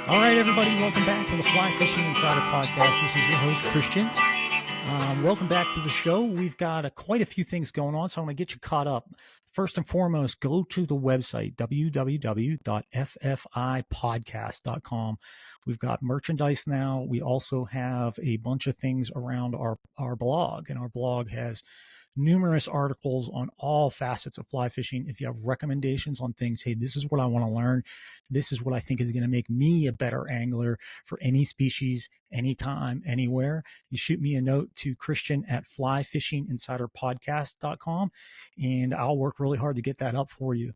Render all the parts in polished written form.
All right, everybody, welcome back to the Fly Fishing Insider Podcast. This is your host, Christian. Welcome back to the show. We've got quite a few things going on, so I'm going to get you caught up. First and foremost, go to the website, www.ffipodcast.com. We've got merchandise now. We also have a bunch of things around our blog, and our blog has numerous articles on all facets of fly fishing. If you have recommendations on things, hey, this is what I want to learn. This is what I think is going to make me a better angler for any species, anytime, anywhere. You shoot me a note to Christian at flyfishinginsiderpodcast.com, and I'll work really hard to get that up for you.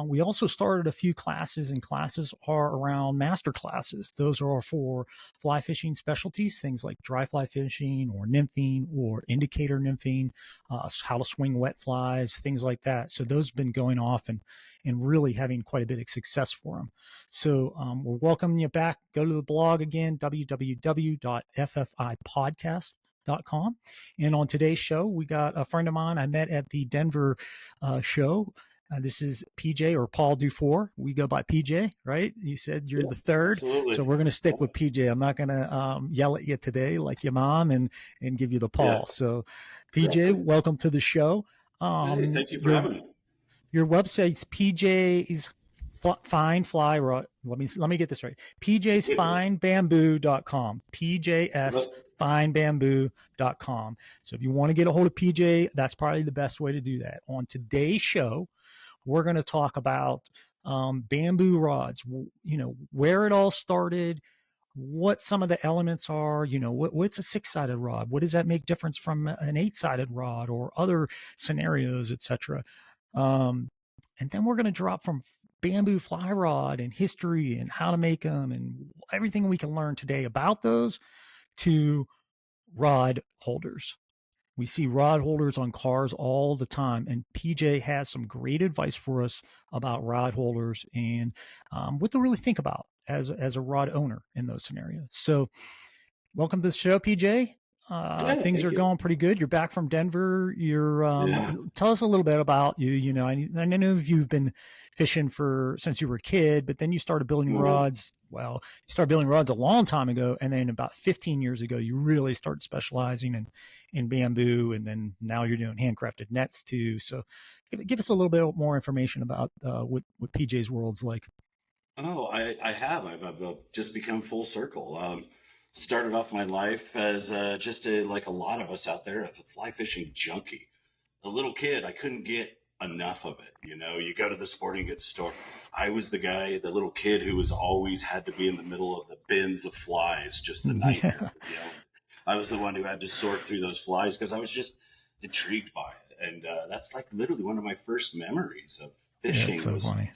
We also started a few classes, and classes are around master classes. Those are for fly fishing specialties, things like dry fly fishing or nymphing or indicator nymphing, how to swing wet flies, things like that. So those have been going off and really having quite a bit of success for them. So we're welcoming you back. Go to the blog again, www.ffipodcast.com. And on today's show, we got a friend of mine I met at the Denver show. This is PJ, or Paul Dufour. We go by PJ, right? You said you're the third. Absolutely. So we're going to stick with PJ. I'm not going to yell at you today like your mom and give you the Paul. Yeah. So PJ, exactly. Welcome to the show. Hey, thank you for having me. Your website's PJ's Fine Fly Rod. Let me get this right. PJ'sFineBamboo.com. PJ'sFineBamboo.com. So if you want to get a hold of PJ, that's probably the best way to do that. On today's show, we're going to talk about bamboo rods, where it all started, what some of the elements are, what's a 6-sided rod? What does that make difference from an 8-sided rod or other scenarios, etc. And then we're going to drop from bamboo fly rod and history and how to make them and everything we can learn today about those to rod holders. We see rod holders on cars all the time, and PJ has some great advice for us about rod holders and what to really think about as a rod owner in those scenarios. So welcome to the show, PJ. Things are going pretty good. You're back from Denver. Tell us a little bit about you. I know you've been fishing since you were a kid, but then you started building rods. Well, you started building rods a long time ago, and then about 15 years ago, you really started specializing in bamboo, and then now you're doing handcrafted nets too. So give us a little bit more information about what PJ's world's like. Oh, I have. I've just become full circle. Started off my life as like a lot of us out there, a fly fishing junkie. A little kid, I couldn't get enough of it. You go to the sporting goods store. I was the little kid who was always had to be in the middle of the bins of flies, just a nightmare. I was the one who had to sort through those flies because I was just intrigued by it. And that's like literally one of my first memories of fishing. Yeah, that's so funny.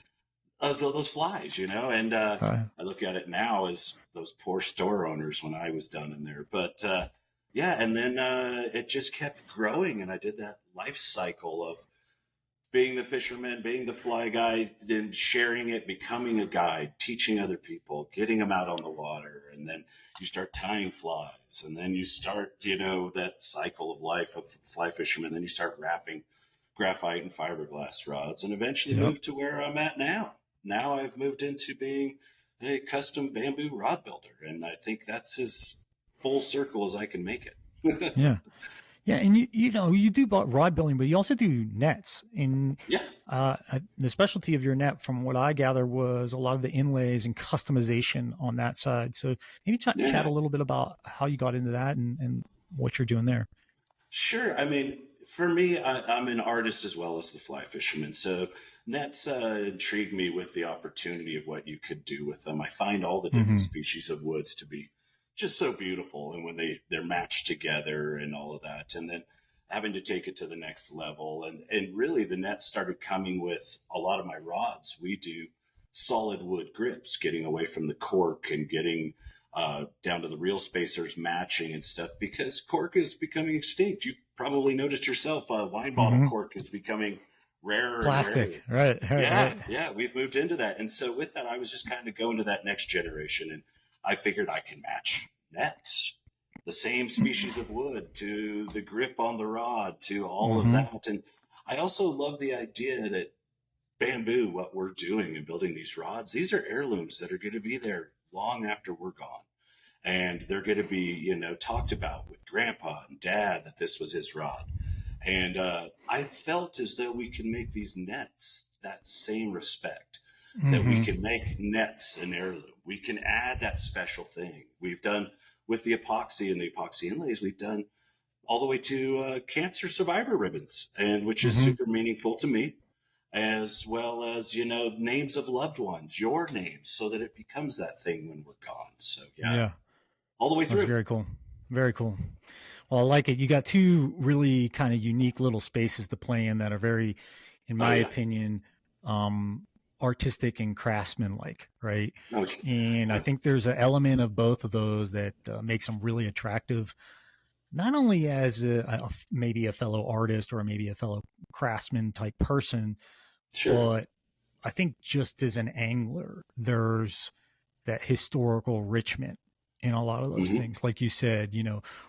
So those flies, and I look at it now as those poor store owners when I was done in there. But and then it just kept growing, and I did that life cycle of being the fisherman, being the fly guy, then sharing it, becoming a guide, teaching other people, getting them out on the water, and then you start tying flies, and then you start, that cycle of life of fly fisherman. Then you start wrapping graphite and fiberglass rods, and eventually move to where I'm at now. Now I've moved into being a custom bamboo rod builder, and I think that's as full circle as I can make it. Yeah. And you do rod building, but you also do nets. And the specialty of your net, from what I gather, was a lot of the inlays and customization on that side. So maybe chat a little bit about how you got into that and what you're doing there. Sure. I mean, for me, I'm an artist as well as the fly fisherman. So nets intrigue me with the opportunity of what you could do with them. I find all the different species of woods to be just so beautiful. And when they're matched together and all of that, and then having to take it to the next level. And really the nets started coming with a lot of my rods. We do solid wood grips, getting away from the cork and getting down to the reel spacers matching and stuff, because cork is becoming extinct. You've probably noticed yourself, wine bottle cork is becoming rarer. Plastic, and rarer. Right. Yeah, we've moved into that. And so with that, I was just kind of going to that next generation, and I figured I can match nets, the same species of wood, to the grip on the rod, to all of that. And I also love the idea that bamboo, what we're doing in building these rods, these are heirlooms that are going to be there long after we're gone. And they're going to be, talked about with grandpa and dad that this was his rod. And I felt as though we can make these nets that same respect, that we can make nets an heirloom. We can add that special thing. We've done with the epoxy and the epoxy inlays, we've done all the way to cancer survivor ribbons, and which is super meaningful to me, as well as, names of loved ones, your names, so that it becomes that thing when we're gone. So yeah. All the way through. That's very cool. Very cool. Well, I like it. You got two really kind of unique little spaces to play in that are very, in my opinion, artistic and craftsman-like, right? And I think there's an element of both of those that makes them really attractive, not only as maybe a fellow artist or maybe a fellow craftsman type person, but I think just as an angler, there's that historical enrichment in a lot of those things. Like you said,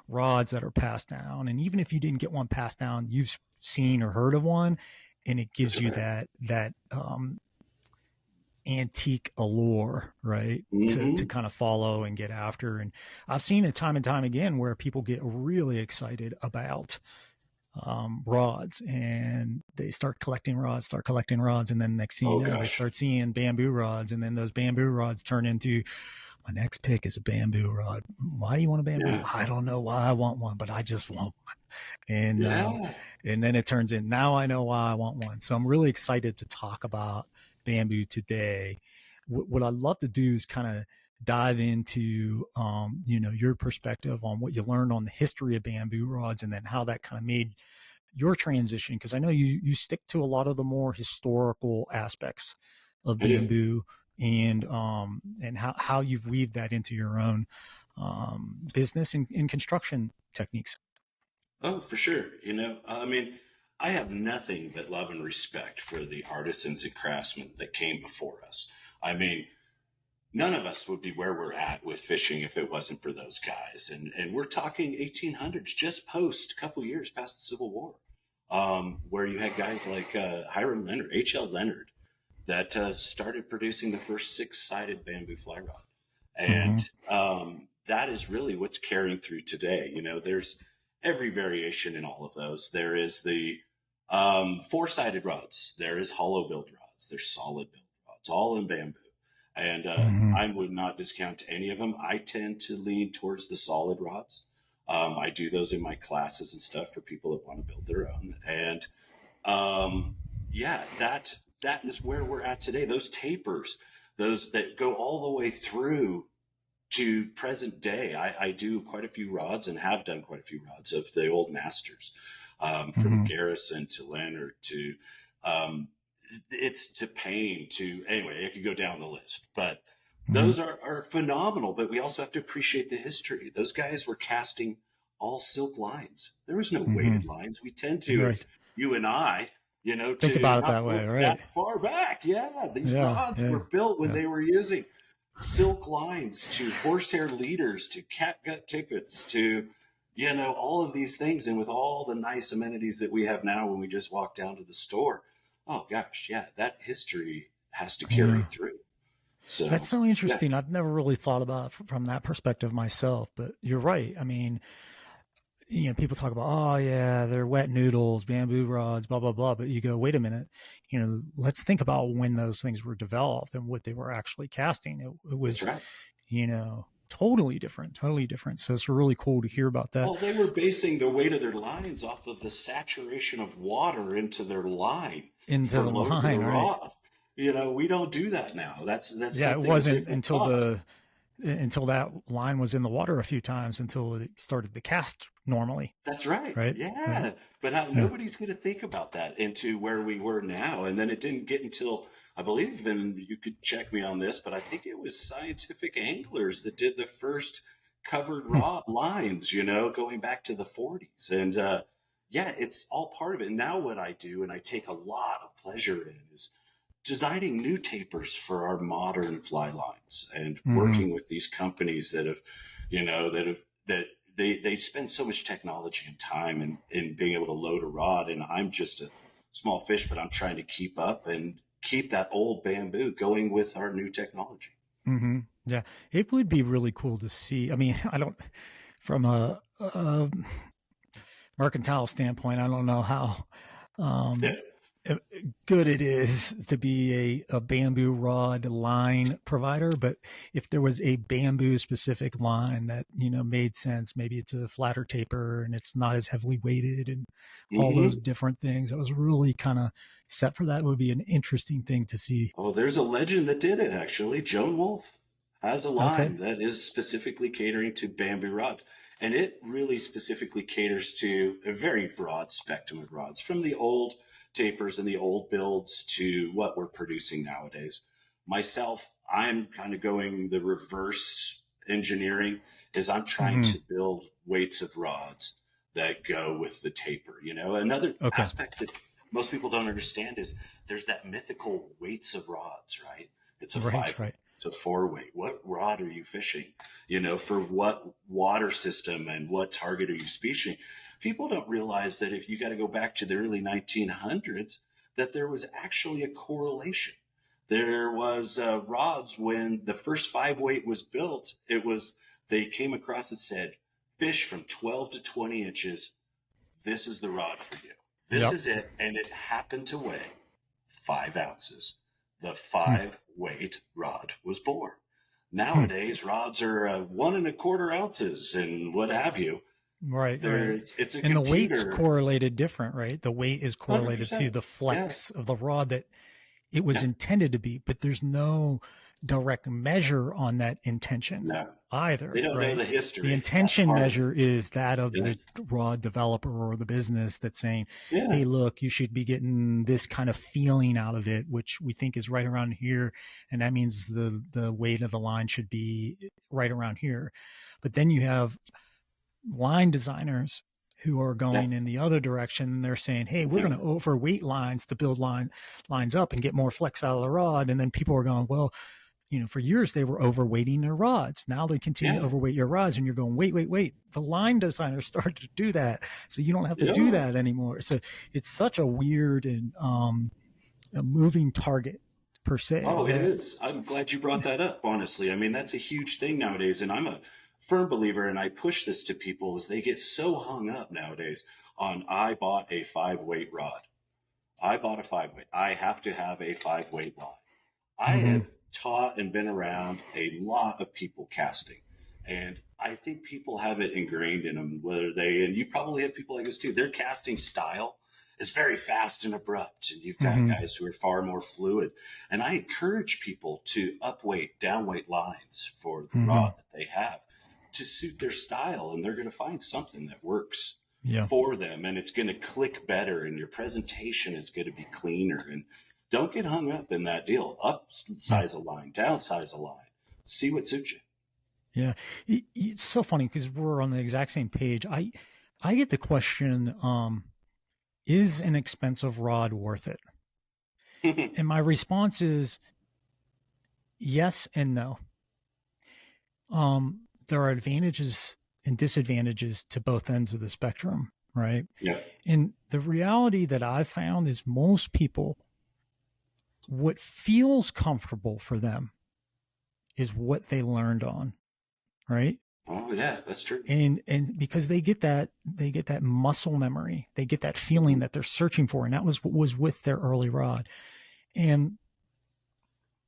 rods that are passed down. And even if you didn't get one passed down, you've seen or heard of one, and it gives you that antique allure, right? To kind of follow and get after. And I've seen it time and time again where people get really excited about rods, and they start collecting rods. And then next thing you know, they start seeing bamboo rods, and then those bamboo rods turn into, my next pick is a bamboo rod. Why do you want a bamboo? Yeah. I don't know why I want one, but I just want one. And then it turns in, now I know why I want one. So I'm really excited to talk about bamboo today. What I'd love to do is kind of dive into, your perspective on what you learned on the history of bamboo rods, and then how that kind of made your transition. Because I know you stick to a lot of the more historical aspects of bamboo, and how you've weaved that into your own business and construction techniques. Oh, for sure. I have nothing but love and respect for the artisans and craftsmen that came before us. None of us would be where we're at with fishing if it wasn't for those guys. And we're talking 1800s, just a couple of years past the Civil War, where you had guys like Hiram Leonard, H.L. Leonard, that started producing the first 6-sided bamboo fly rod. And that is really what's carrying through today. There's every variation in all of those. There is the 4-sided rods. There is hollow build rods. There's solid build rods, all in bamboo. And I would not discount any of them. I tend to lean towards the solid rods. I do those in my classes and stuff for people that want to build their own. And that is where we're at today. Those tapers, those that go all the way through to present day. I do quite a few rods, and have done quite a few rods of the old masters, from Garrison to Leonard to it's to Payne to, anyway, I could go down the list, but those are phenomenal. But we also have to appreciate the history. Those guys were casting all silk lines. There was no weighted lines. We tend to, as you and I, think about it that way, right? That far back. Yeah. These rods were built when they were using silk lines, to horsehair leaders, to catgut tippets, to, all of these things. And with all the nice amenities that we have now when we just walk down to the store, oh gosh, that history has to carry through. So that's so interesting. I've never really thought about it from that perspective myself, but you're right. People talk about, they're wet noodles, bamboo rods, blah, blah, blah. But you go, wait a minute, let's think about when those things were developed and what they were actually casting. It was, totally different. So it's really cool to hear about that. Well, they were basing the weight of their lines off of the saturation of water into their line. Into the line, right? We don't do that now. That's it wasn't until that line was in the water a few times until it started to cast normally. That's right. Right. Yeah. Right. But nobody's going to think about that into where we were now. And then it didn't get until, I believe, and you could check me on this, but I think it was Scientific Anglers that did the first covered rod lines, going back to the 40s. And it's all part of it. And now what I do, and I take a lot of pleasure in, is designing new tapers for our modern fly lines, and working with these companies that have, they spend so much technology and time in being able to load a rod. And I'm just a small fish, but I'm trying to keep up and keep that old bamboo going with our new technology. Yeah, it would be really cool to see. I mean, I don't, from a mercantile standpoint, I don't know how Yeah. um, good it is to be a bamboo rod line provider. But if there was a bamboo specific line that, you know, made sense, maybe it's a flatter taper and it's not as heavily weighted and all those Mm-hmm. different things, that was really kind of set for that, would be an interesting thing to see. Oh, there's a legend that did it actually. Joan Wolfe has a Okay. line that is specifically catering to bamboo rods. And it really specifically caters to a very broad spectrum of rods, from the old tapers and the old builds to what we're producing nowadays. Myself, I'm kind of going the reverse engineering, is I'm trying Mm-hmm. to build weights of rods that go with the taper. You know, another Okay. aspect that most people don't understand is there's that mythical weights of rods, right? It's a Right. 5 weight, Right. it's a 4 weight. What rod are you fishing? You know, for what water system and what target are you fishing? People don't realize that if you got to go back to the early 1900s, that there was actually a correlation. There was rods when the first 5 weight was built. It was, they came across and said, fish from 12 to 20 inches. This is the rod for you. This Yep. is it. And it happened to weigh 5 ounces. The Hmm. 5 weight rod was born. Hmm. Nowadays, rods are 1.25 ounces and what have you. Right, right. It's a And the weight's computer. correlated different, right? The weight is correlated to 100%. the Yeah. flex of the rod that it was Yeah. intended to be, but there's no direct measure on that intention No. They either, don't know right? the The history. That's intention part of it. measure is that of Yeah. the rod developer or the business that's saying, Yeah. hey, look, you should be getting this kind of feeling out of it, which we think is right around here. And that means the weight of the line should be right around here. But then you have line designers who are Yeah. going in the other direction. They're saying, hey, we're Yeah. going to overweight lines to build lines up and get more flex out of the rod. And then people are going, well, you know, for years they were overweighting their rods. Now they continue to Yeah. overweight your rods, and you're going, wait, wait, wait. The line designers started to do that, so you don't have to do Yeah. that anymore. So it's such a weird and a moving target per se. Oh, it That is. I'm glad you brought that up, honestly. I mean, that's a huge thing nowadays. And I'm a firm believer, and I push this to people, is they get so hung up nowadays on, I bought a 5 weight rod. I bought a 5 weight. I have to have a 5 weight line. I mm-hmm. have taught and been around a lot of people casting. And I think people have it ingrained in them, whether they, and you probably have people like this too, their casting style is very fast and abrupt. And you've got Mm-hmm. guys who are far more fluid. And I encourage people to upweight, downweight lines for the Mm-hmm. rod that they have to suit their style. And they're going to find something that works Yeah. for them, and it's going to click better, and your presentation is going to be cleaner. And don't get hung up in that deal. Upsize a line, downsize a line. See what suits you. Yeah, it's so funny because we're on the exact same page. I get the question, is an expensive rod worth it? And my response is yes and no. There are advantages and disadvantages to both ends of the spectrum, right? Yeah. And the reality that I've found is most people, what feels comfortable for them is what they learned on, right? Oh yeah, that's true. And because they get that muscle memory, they get that feeling that they're searching for, and that was what was with their early rod. And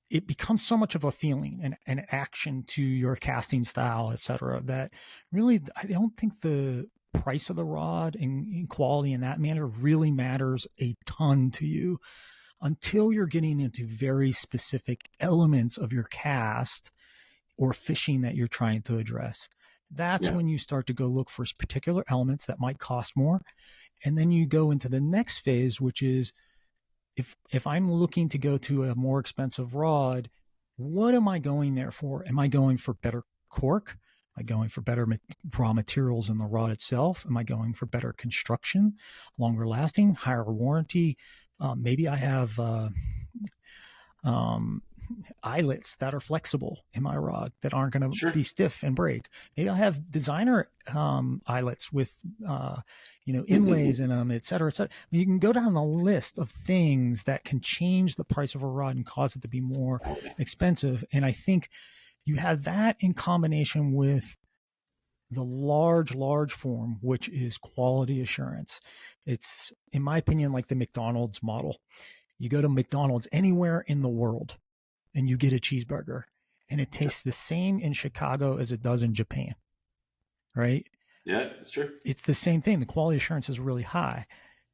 it becomes so much of a feeling and an action to your casting style, et cetera, that really, I don't think the price of the rod and quality in that manner really matters a ton to you until you're getting into very specific elements of your cast or fishing that you're trying to address. That's Yeah. when you start to go look for particular elements that might cost more. And then you go into the next phase, which is, if I'm looking to go to a more expensive rod, what am I going there for? Am I going for better cork? Am I going for better raw materials in the rod itself? Am I going for better construction, longer lasting, higher warranty? Maybe I have eyelets that are flexible in my rod that aren't going to Sure. be stiff and break. Maybe I have designer eyelets with inlays in them, et cetera, et cetera. I mean, you can go down the list of things that can change the price of a rod and cause it to be more expensive. And I think you have that in combination with the large form, which is quality assurance. It's, in my opinion, like the McDonald's model. You go to McDonald's anywhere in the world and you get a cheeseburger, and it tastes the same in Chicago as it does in Japan, right? Yeah, it's true. It's the same thing. The quality assurance is really high.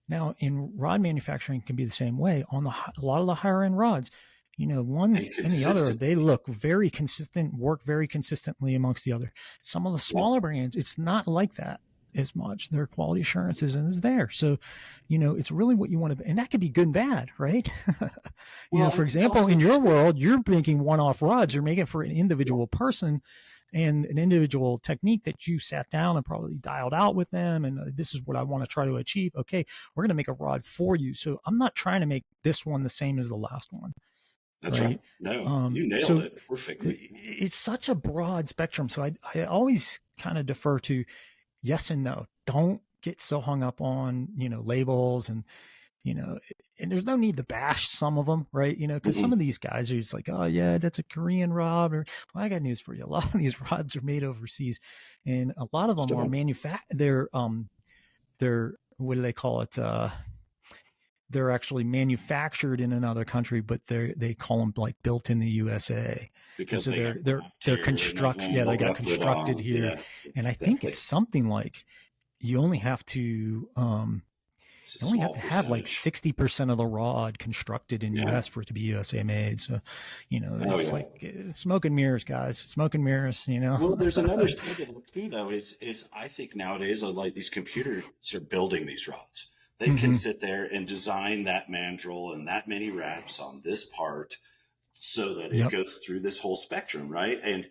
Now, in rod manufacturing, it can be the same way. On a lot of the higher end rods, one and the other, they look very consistent, work very consistently amongst the other. Some of the smaller brands, it's not like that as much. Their quality assurance isn't as there. So, it's really what you want to, and that could be good and bad, right? For example, in your world, you're making one-off rods. You're making for an individual person and an individual technique that you sat down and probably dialed out with them. And this is what I want to try to achieve. Okay, we're going to make a rod for you. So I'm not trying to make this one the same as the last one. That's right. No, you nailed it perfectly. It's such a broad spectrum. So I always kind of defer to yes and no. Don't get so hung up on, labels and, and there's no need to bash some of them, right? Because some of these guys are just like, oh yeah, that's a Korean rod, or well, I got news for you. A lot of these rods are made overseas, and a lot of them are manufactured. They're what do they call it? They're actually manufactured in another country, but they call them like built in the USA because so they're constructed. Yeah, they got constructed here, and I think it's something like you only have to have like 60% of the rod constructed in US for it to be USA made. So, it's like smoke and mirrors, guys. Smoke and mirrors, Well, there's another side of it too, though, is I think nowadays, like these computers are building these rods. They can sit there and design that mandrel and that many wraps on this part so that it goes through this whole spectrum, right? And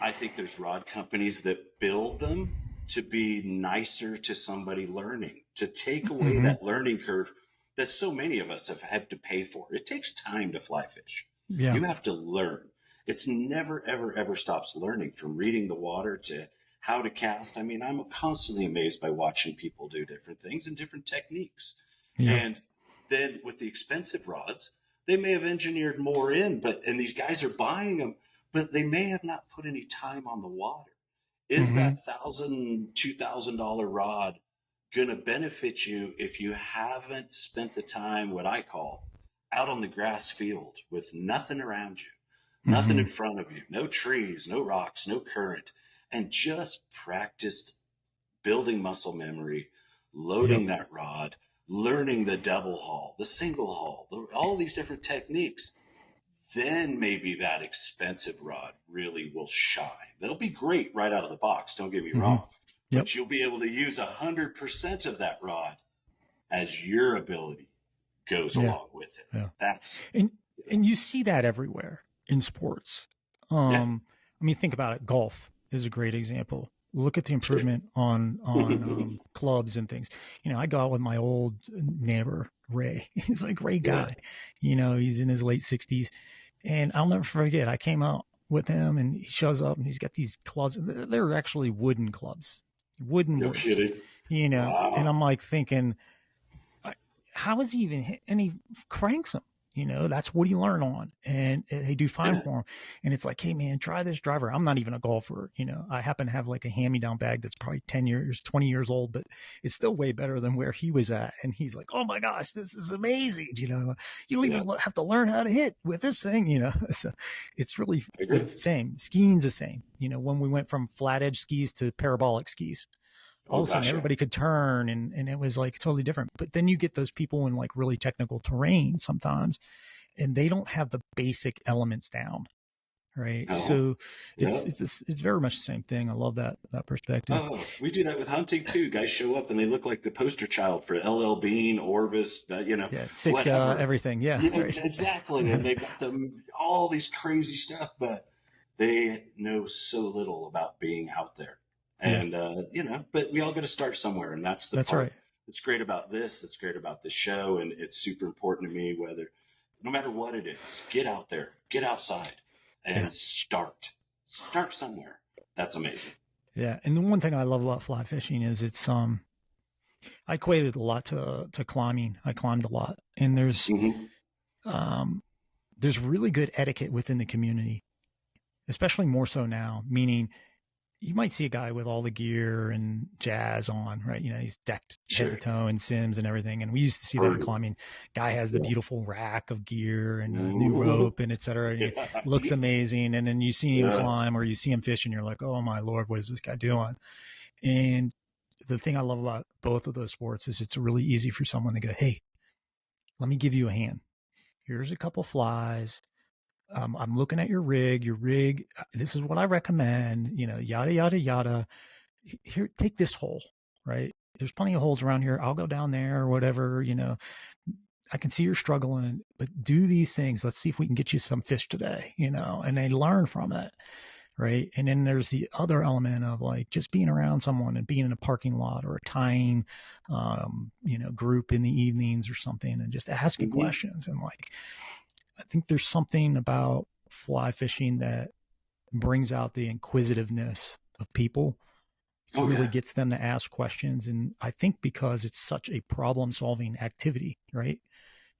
I think there's rod companies that build them to be nicer to somebody learning, to take away that learning curve that so many of us have had to pay for. It takes time to fly fish. Yeah. You have to learn. It's never, ever, ever stops learning, from reading the water to how to cast. I mean, I'm constantly amazed by watching people do different things and different techniques. Yeah. And then with the expensive rods, they may have engineered more in, and these guys are buying them, but they may have not put any time on the water. Is that $1,000, $2,000 rod going to benefit you if you haven't spent the time, what I call, out on the grass field with nothing around you, nothing in front of you, no trees, no rocks, no current, and just practiced building muscle memory, loading that rod, learning the double haul, the single haul, all these different techniques? Then maybe that expensive rod really will shine. That'll be great right out of the box, don't get me wrong. But you'll be able to use 100% of that rod as your ability goes along with it. Yeah. That's and you see that everywhere in sports. I mean, think about it. Golf is a great example. Look at the improvement on clubs and things. I go out with my old neighbor, Ray. He's a great guy. He's in his late 60s. And I'll never forget, I came out with him and he shows up and he's got these clubs. They're actually wooden clubs. Wooden no woods, kidding. Wow. And I'm like thinking, how is he even hit? And he cranks them. That's what he learned on, and they do fine for him. And it's like, hey man, try this driver. I'm not even a golfer. I happen to have like a hand-me-down bag that's probably 10 years, 20 years old, but it's still way better than where he was at. And he's like, oh my gosh, this is amazing. You don't even have to learn how to hit with this thing, So it's really the same. Skiing's the same. When we went from flat edge skis to parabolic skis, all of a sudden everybody could turn and it was like totally different. But then you get those people in like really technical terrain sometimes, and they don't have the basic elements down. Right. So it's very much the same thing. I love that perspective. Oh, we do that with hunting too. Guys show up and they look like the poster child for LL Bean, Orvis, Sitka, everything. Yeah. Right. Exactly. And they got them all these crazy stuff, but they know so little about being out there. And, but we all got to start somewhere. And that's part. Right. It's great about this. It's great about this show. And it's super important to me, no matter what it is, get out there, get outside and start somewhere. That's amazing. Yeah. And the one thing I love about fly fishing is it's, I equated a lot to climbing. I climbed a lot, and there's really good etiquette within the community. especially more so now, meaning you might see a guy with all the gear and jazz on, right? You know, he's decked head to Sure. toe in Sims and everything. And we used to see that in climbing. Guy has the beautiful rack of gear and a new rope and et cetera. And it looks amazing. And then you see him climb or you see him fish and you're like, oh my Lord, what is this guy doing? And the thing I love about both of those sports is it's really easy for someone to go, hey, let me give you a hand. Here's a couple flies. I'm looking at your rig. Your rig, this is what I recommend, you know, yada, yada, yada. Here, take this hole, right? There's plenty of holes around here. I'll go down there or whatever, you know. I can see you're struggling, but do these things. Let's see if we can get you some fish today, you know, and they learn from it. Right. And then there's the other element of like just being around someone and being in a parking lot or a tying, you know, group in the evenings or something and just asking questions. And like, I think there's something about fly fishing that brings out the inquisitiveness of people, really gets them to ask questions. And I think because it's such a problem solving activity, right?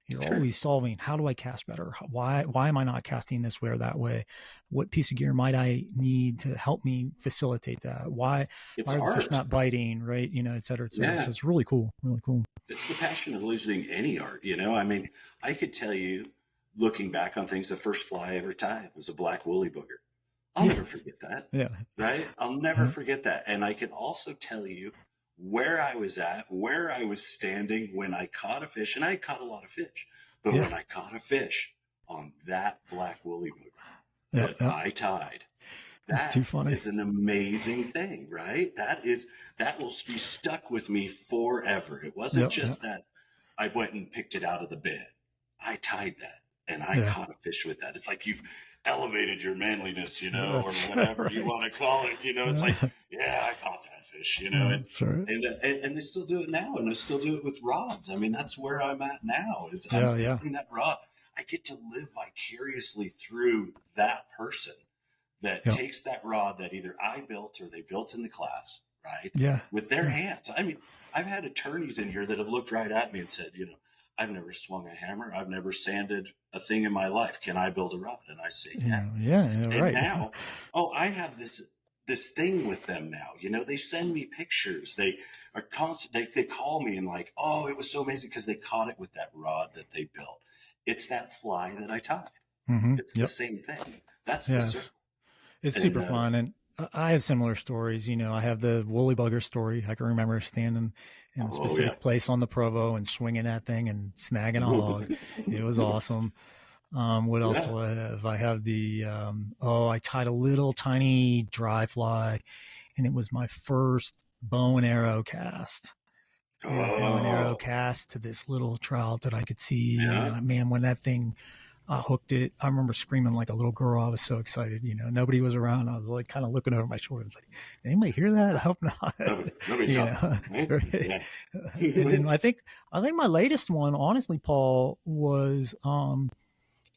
You're always solving, how do I cast better? Why am I not casting this way or that way? What piece of gear might I need to help me facilitate that? Why are the fish not biting, right? You know, et cetera, et cetera. Yeah. So it's really cool, really cool. It's the passion of losing any art, you know? I mean, I could tell you, looking back on things, the first fly I ever tied was a black woolly booger. I'll never forget that. Yeah. Right? I'll never forget that. And I can also tell you where I was at, where I was standing when I caught a fish, and I caught a lot of fish, but when I caught a fish on that black woolly booger that I tied, that too funny. is an amazing thing, right? That will be stuck with me forever. It wasn't just that I went and picked it out of the bed. I tied that and I caught a fish with that. It's like you've elevated your manliness, you know, or whatever you want to call it. You know, it's like, I caught that fish, you know, and I still do it now, and I still do it with rods. I mean, that's where I'm at now. Is I'm building that rod. I get to live vicariously through that person that takes that rod that either I built or they built in the class, right? Yeah, with their hands. I mean, I've had attorneys in here that have looked right at me and said, you know, I've never swung a hammer. I've never sanded a thing in my life. Can I build a rod? And I say, and right. now, I have this thing with them now. You know, they send me pictures. They are constant. They call me and like, oh, it was so amazing because they caught it with that rod that they built. It's that fly that I tied. It's the same thing. That's the circle. It's super fun. And I have similar stories. You know, I have the woolly bugger story. I can remember standing in a specific place on the Provo and swinging that thing and snagging a hog. It was awesome. What else do I have? I have the, I tied a little tiny dry fly, and it was my first bow and arrow cast. Bow and arrow cast to this little trout that I could see. And man, when that thing hooked it, I remember screaming like a little girl. I was so excited. You know, nobody was around. I was like kind of looking over my shoulder. Like, anybody hear that? I hope not. Nobody's right? And I think my latest one, honestly, Paul, was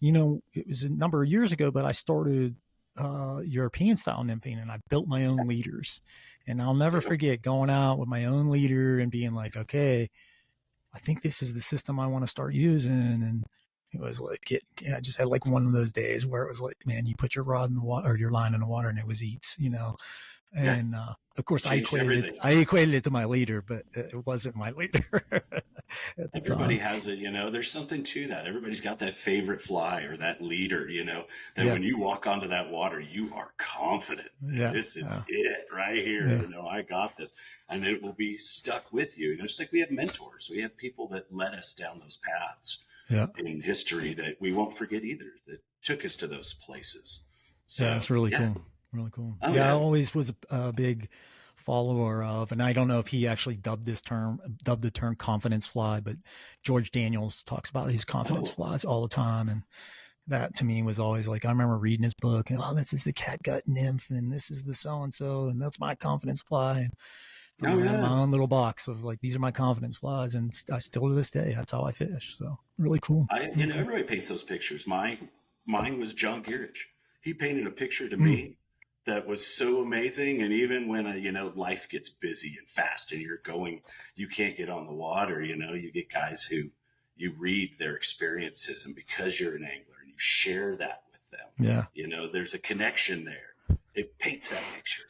you know, it was a number of years ago, but I started European style nymphing, and I built my own leaders. And I'll never forget going out with my own leader and being like, okay, I think this is the system I want to start using. And it was like, I just had like one of those days where it was like, man, you put your rod in the water or your line in the water and it was eats, you know. And of course, I equated it to my leader, but it wasn't my leader. Everybody has it, you know. There's something to that. Everybody's got that favorite fly or that leader, you know, that when you walk onto that water, you are confident. This is it right here. You know, I got this. And it will be stuck with you. You know, just like we have mentors. We have people that led us down those paths in history that we won't forget either, that took us to those places. So it's really cool. Really cool. I always was a big follower of, and I don't know if he actually dubbed the term confidence fly, but George Daniels talks about his confidence flies all the time. And that to me was always like, I remember reading his book and, this is the catgut nymph and this is the so-and-so, and that's my confidence fly. And I have my own little box of like, these are my confidence flies. And I still to this day, that's how I fish. So really cool. You know, everybody paints those pictures. Mine was John Gearich. He painted a picture to me that was so amazing. And even when, you know, life gets busy and fast and you can't get on the water, you know, you get guys who you read their experiences, and because you're an angler and you share that with them, Yeah. You know, there's a connection there. It paints that picture.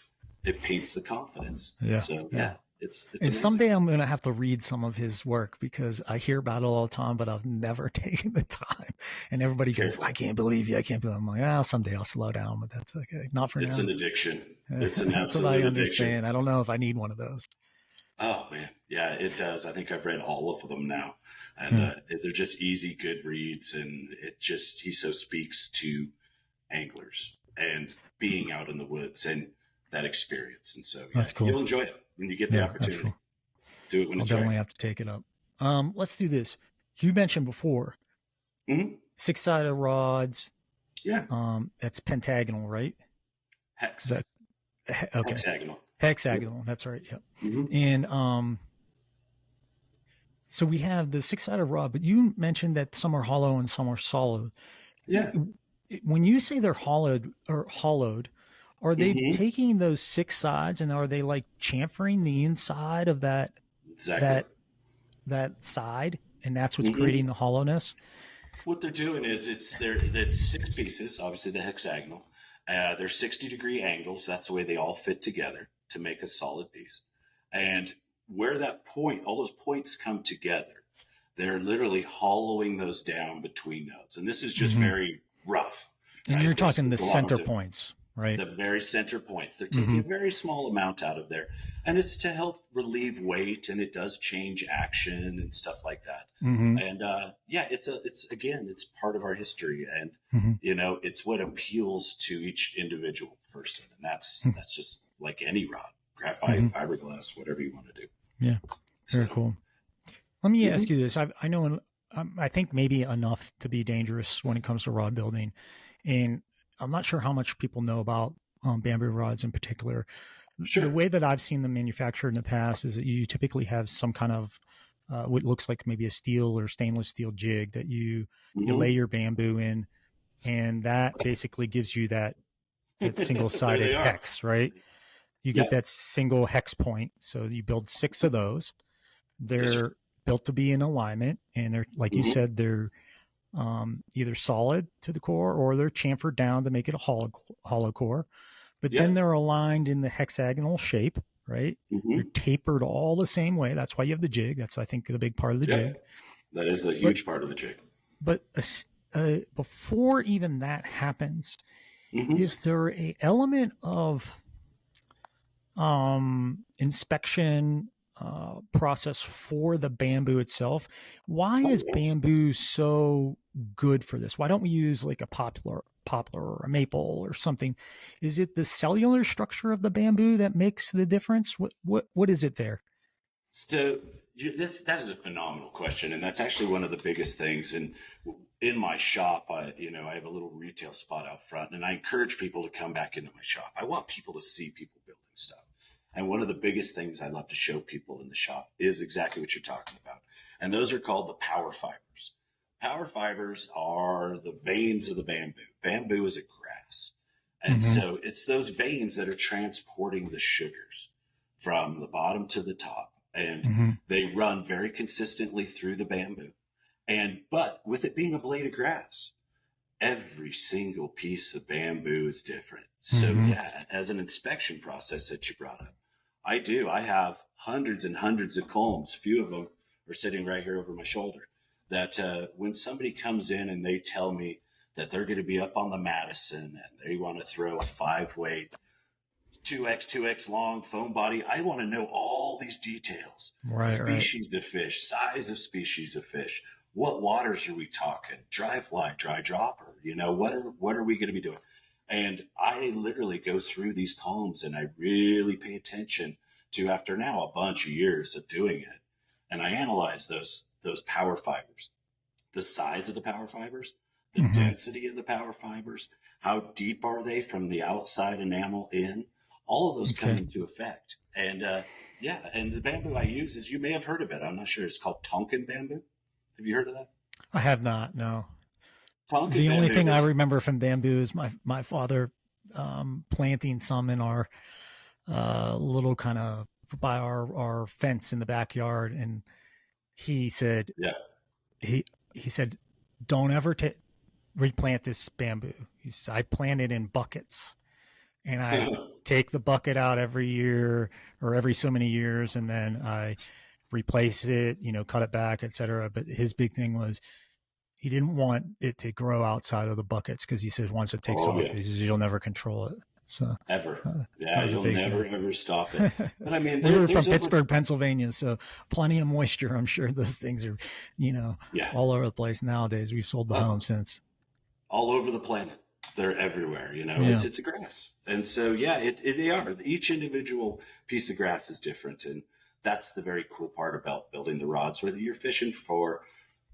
It paints the confidence. Yeah. So yeah, it's and amazing. Someday I'm going to have to read some of his work because I hear about it all the time, but I've never taken the time. And everybody goes, I can't believe you. I can't believe. I'm like, oh, someday I'll slow down, but that's okay. Not for now. It's an addiction. It's an That's what I absolute understand. addiction. I don't know if I need one of those. Oh man, yeah, it does. I think I've read all of them now, and they're just easy, good reads, and he so speaks to anglers and being out in the woods and that experience. And so, yeah, That's cool. You'll enjoy it when you get the opportunity. Cool. Do it when I'll it's definitely right. have to take it up. Let's do this. You mentioned before 6-sided rods. Yeah. That's pentagonal, right? Hex. Okay. Hexagonal. Hexagonal. Yep. That's right. Yep. Mm-hmm. And so we have the 6-sided rod, but you mentioned that some are hollow and some are solid. Yeah. When you say they're hollowed, are they taking those 6 sides and are they like chamfering the inside of that that side, and that's what's creating the hollowness? What they're doing is it's 6 pieces, obviously the hexagonal. They're 60-degree angles. That's the way they all fit together to make a solid piece. And where all those points come together, they're literally hollowing those down between those. And this is just very rough. And right? You're talking the center points, right? The very center points. They're taking a very small amount out of there. And it's to help relieve weight, and it does change action and stuff like that. And it's part of our history. And, it's what appeals to each individual person. And that's just like any rod, graphite, fiberglass, whatever you want to do. Yeah. Very cool. Let me ask you this. I know, I think maybe enough to be dangerous when it comes to rod building. And I'm not sure how much people know about bamboo rods in particular. Sure. The way that I've seen them manufactured in the past is that you typically have some kind of what looks like maybe a steel or stainless steel jig that you lay your bamboo in, and that basically gives you that single-sided hex, right? You get that single hex point. So you build 6 of those. They're built to be in alignment, and they're, like you said, they're either solid to the core or they're chamfered down to make it a hollow core. But then they're aligned in the hexagonal shape, right? They're tapered all the same way. That's why you have the jig. That's, I think, the big part of the jig. That is a huge part of the jig. But before even that happens, is there a element of inspection process for the bamboo itself? Why is bamboo so good for this? Why don't we use like a poplar or a maple or something? Is it the cellular structure of the bamboo that makes the difference? What is it there? So that is a phenomenal question, and that's actually one of the biggest things. And in my shop, I have a little retail spot out front, and I encourage people to come back into my shop. I want people to see people building stuff. And one of the biggest things I love to show people in the shop is exactly what you're talking about. And those are called the power fibers. Power fibers are the veins of the bamboo. Bamboo is a grass. And so it's those veins that are transporting the sugars from the bottom to the top. And they run very consistently through the bamboo. But with it being a blade of grass, every single piece of bamboo is different. So as an inspection process that you brought up, I have hundreds and hundreds of culms. Few of them are sitting right here over my shoulder. That when somebody comes in and they tell me that they're going to be up on the Madison and they want to throw a 5-weight 2x long foam body, I want to know all these details. Species of fish, size of species of fish, what waters are we talking? Dry fly, dry dropper, what are we going to be doing? And I literally go through these culms and I really pay attention to, after now a bunch of years of doing it. And I analyze those power fibers, the size of the power fibers, the density of the power fibers, how deep are they from the outside enamel in, all of those come into effect. And and the bamboo I use is, you may have heard of it. I'm not sure. It's called Tonkin bamboo. Have you heard of that? I have not, no. Tonkin the only thing I remember from bamboo is my father planting some in our little kind of by our fence in the backyard, and he said, he said, don't ever replant this bamboo. He says, I plant it in buckets, and I take the bucket out every year or every so many years, and then I replace it, cut it back, etc. But his big thing was he didn't want it to grow outside of the buckets because he says once it takes off, he says you'll never control it. So ever, you'll never ever stop it. But I mean, we were from Pittsburgh, Pennsylvania, so plenty of moisture. I'm sure those things are, all over the place nowadays. We've sold the home since. All over the planet, they're everywhere. It's a grass, and so they are. Each individual piece of grass is different, and that's the very cool part about building the rods. Whether you're fishing for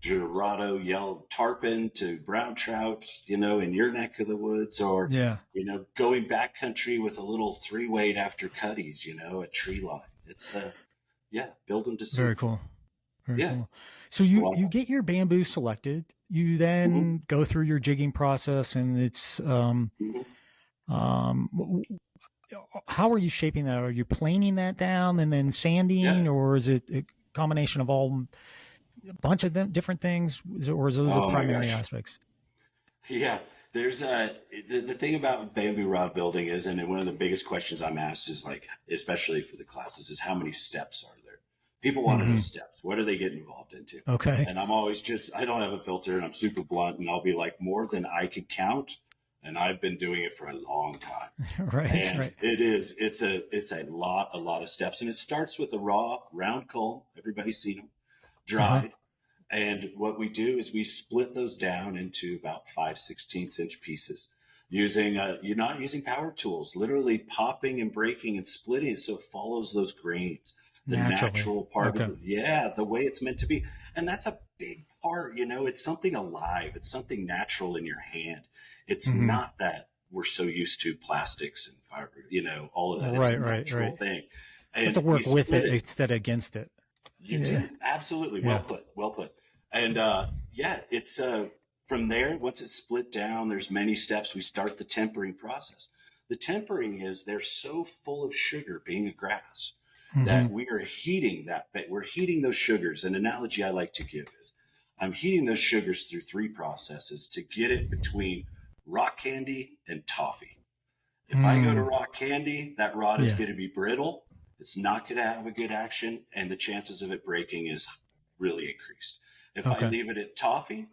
Dorado, yellow tarpon to brown trout, in your neck of the woods, or, going backcountry with a little 3-weight after cutties, a tree line. It's, build them to suit. Very cool. Very cool. So you get your bamboo selected, you then go through your jigging process, and it's, how are you shaping that? Are you planing that down and then sanding, or is it a combination of a bunch of them different things, or is those the primary aspects? Yeah, there's the thing about bamboo rod building is, and one of the biggest questions I'm asked is, like, especially for the classes, is how many steps are there? People want to know steps. What are they getting involved into? Okay. And I'm always I don't have a filter, and I'm super blunt, and I'll be like, more than I could count. And I've been doing it for a long time. Right. It's a lot of steps. And it starts with a raw round culm. Everybody's seen them. Dried. And what we do is we split those down into about 5/16 inch pieces using, you're not using power tools, literally popping and breaking and splitting it so it follows those grains, the natural part of the way it's meant to be. And that's a big part, it's something alive. It's something natural in your hand. It's not that we're so used to plastics and fiber, all of that. It's a natural thing. And you have to work with it instead of against it. You do. Absolutely. Well put. And it's from there, once it's split down, there's many steps. We start the tempering process. The tempering is they're so full of sugar, being a grass, that we are heating we're heating those sugars. An analogy I like to give is I'm heating those sugars through 3 processes to get it between rock candy and toffee. If I go to rock candy, that rod is going to be brittle. It's not going to have a good action, and the chances of it breaking is really increased. If I leave it at toffee,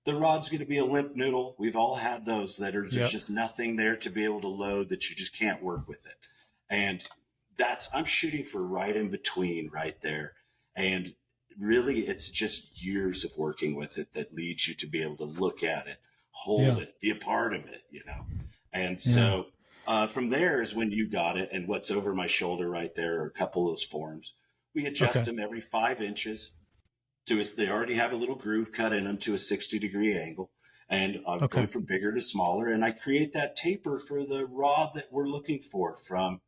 the rod's going to be a limp noodle. We've all had those that are just nothing there to be able to load, that you just can't work with it. And I'm shooting for right in between right there. And really, it's just years of working with it that leads you to be able to look at it, hold it, be a part of it, And so from there is when you got it, and what's over my shoulder right there are a couple of those forms. We adjust them every 5 inches they already have a little groove cut in them to a 60-degree angle. And I'm going from bigger to smaller, and I create that taper for the rod that we're looking for, from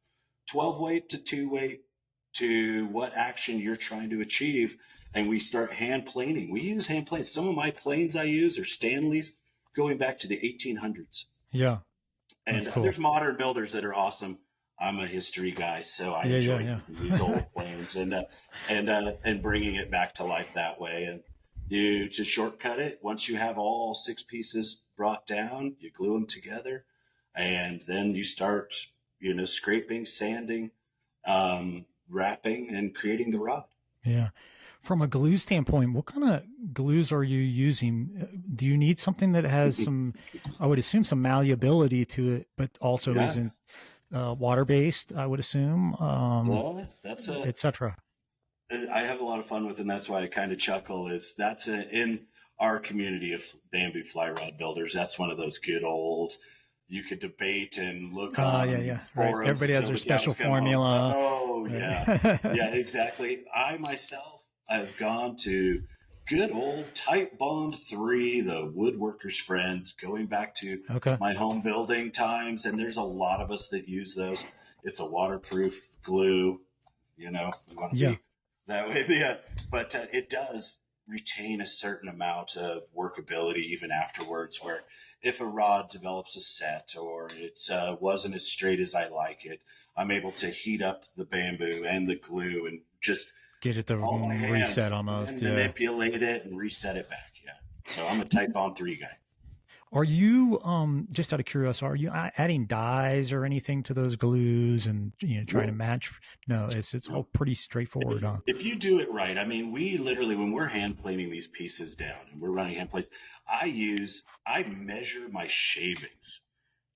12-weight to 2-weight to what action you're trying to achieve. And we start hand planing. We use hand planes. Some of my planes I use are Stanley's going back to the 1800s. Yeah. And there's modern builders that are awesome. I'm a history guy, so I enjoy these old planes and bringing it back to life that way. And to shortcut it, once you have all 6 pieces brought down, you glue them together, and then you start, scraping, sanding, wrapping, and creating the rod. Yeah. From a glue standpoint, what kind of glues are you using? Do you need something that has some, I would assume, some malleability to it, but also isn't water-based, I would assume, et cetera? I have a lot of fun with it, and that's why I kind of chuckle, is in our community of bamboo fly rod builders, that's one of those good old, you could debate and look on forums. Right. Everybody has their special formula. Oh, yeah. Yeah, exactly. I myself have gone to good old Type Bond 3, the woodworker's friend, going back to my home building times. And there's a lot of us that use those. It's a waterproof glue, you want to be that way. Yeah. But it does retain a certain amount of workability even afterwards, where if a rod develops a set or it wasn't as straight as I like it, I'm able to heat up the bamboo and the glue and just get it to reset almost, and manipulate it and reset it back. Yeah. So I'm a Type Bond 3 guy. Are you, just out of curiosity, are you adding dyes or anything to those glues and, trying to match? No, it's all pretty straightforward, huh? If you do it right, I mean, we literally, when we're hand planing these pieces down and we're running hand plates, I measure my shavings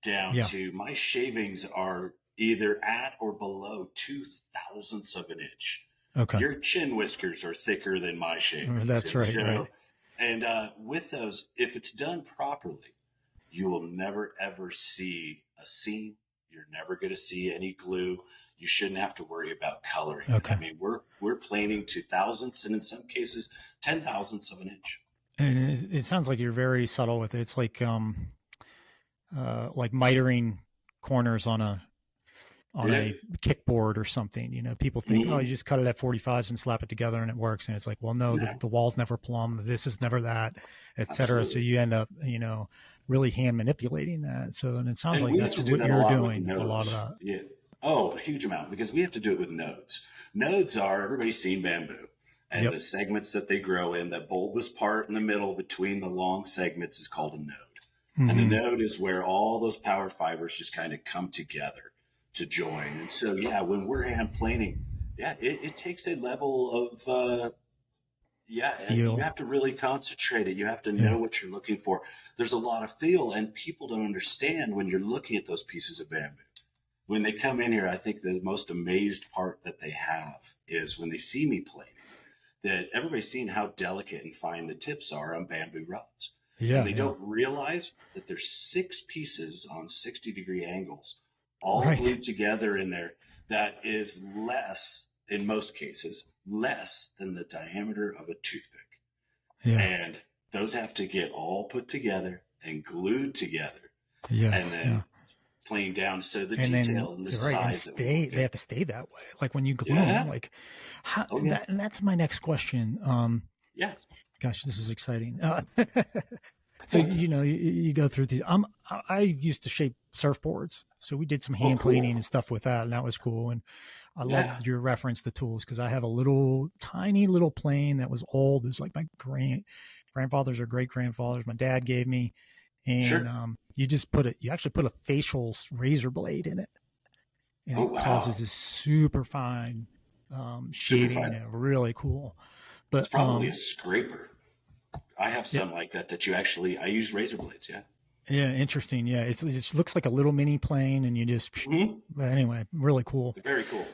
down Yeah. to my shavings are either at or below 2/1000ths of an inch. Okay. Your chin whiskers are thicker than my shavings. That's And right. so, Right. and with those, if it's done properly, you will never ever see a seam. You're never going to see any glue. You shouldn't have to worry about coloring. Okay. I mean, we're planing to thousandths and in some cases 10/1000ths of an inch. And it sounds like you're very subtle with it. It's like mitering corners on a kickboard or something. People think, oh, you just cut it at 45s and slap it together and it works. And it's like, well, no, the wall's never plumb. This is never that, et cetera. So you end up, really hand manipulating that. So, and it sounds like that's what you're doing, a lot of that. Yeah. Oh, a huge amount, because we have to do it with nodes. Nodes are, everybody's seen bamboo, and the segments that they grow in, the bulbous part in the middle between the long segments is called a node. And the node is where all those power fibers just kind of come together to join. And so, when we're hand planing, it takes a level of, you have to really concentrate it. You have to know what you're looking for. There's a lot of feel, and people don't understand when you're looking at those pieces of bamboo. When they come in here, I think the most amazed part that they have is when they see me planing, that everybody's seen how delicate and fine the tips are on bamboo rods. Yeah, and they don't realize that there's 6 pieces on 60-degree angles, all glued together in there. That is less, in most cases, less than the diameter of a toothpick. Yeah. And those have to get all put together and glued together. Yes. And then planed down. So the detail and the size. They have to stay that way. Like when you glue them, like how, and that's my next question. Gosh, this is exciting. So, you go through these. I used to shape surfboards. So we did some hand planing and stuff with that. And that was cool. And I loved your reference to tools, because I have a tiny little plane that was old. It was like my grandfathers or great grandfathers. My dad gave me. And you actually put a facial razor blade in it. And it causes this super fine shading. And really cool. But it's probably a scraper. I have some like that I use razor blades. Yeah. Yeah. Interesting. Yeah. It looks like a little mini plane, and you just, but anyway, really cool. Very cool.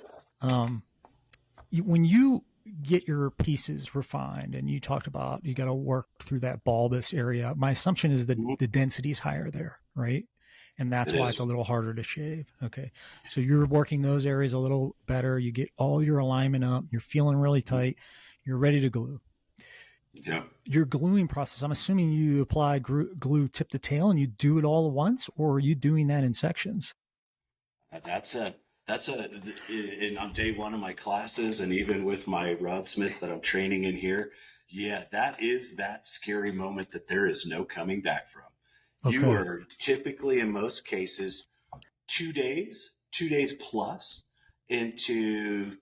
When you get your pieces refined, and you talked about, you got to work through that bulbous area. My assumption is that the density is higher there, right? And that's why it's a little harder to shave. Okay. So you're working those areas a little better. You get all your alignment up. You're feeling really tight. You're ready to glue. Yeah. Your gluing process, I'm assuming you apply glue tip to tail and you do it all at once, or are you doing that in sections? That's on day one of my classes, and even with my rodsmiths that I'm training in here. Yeah, that is that scary moment that there is no coming back from. Okay. You are typically, in most cases, 2 days plus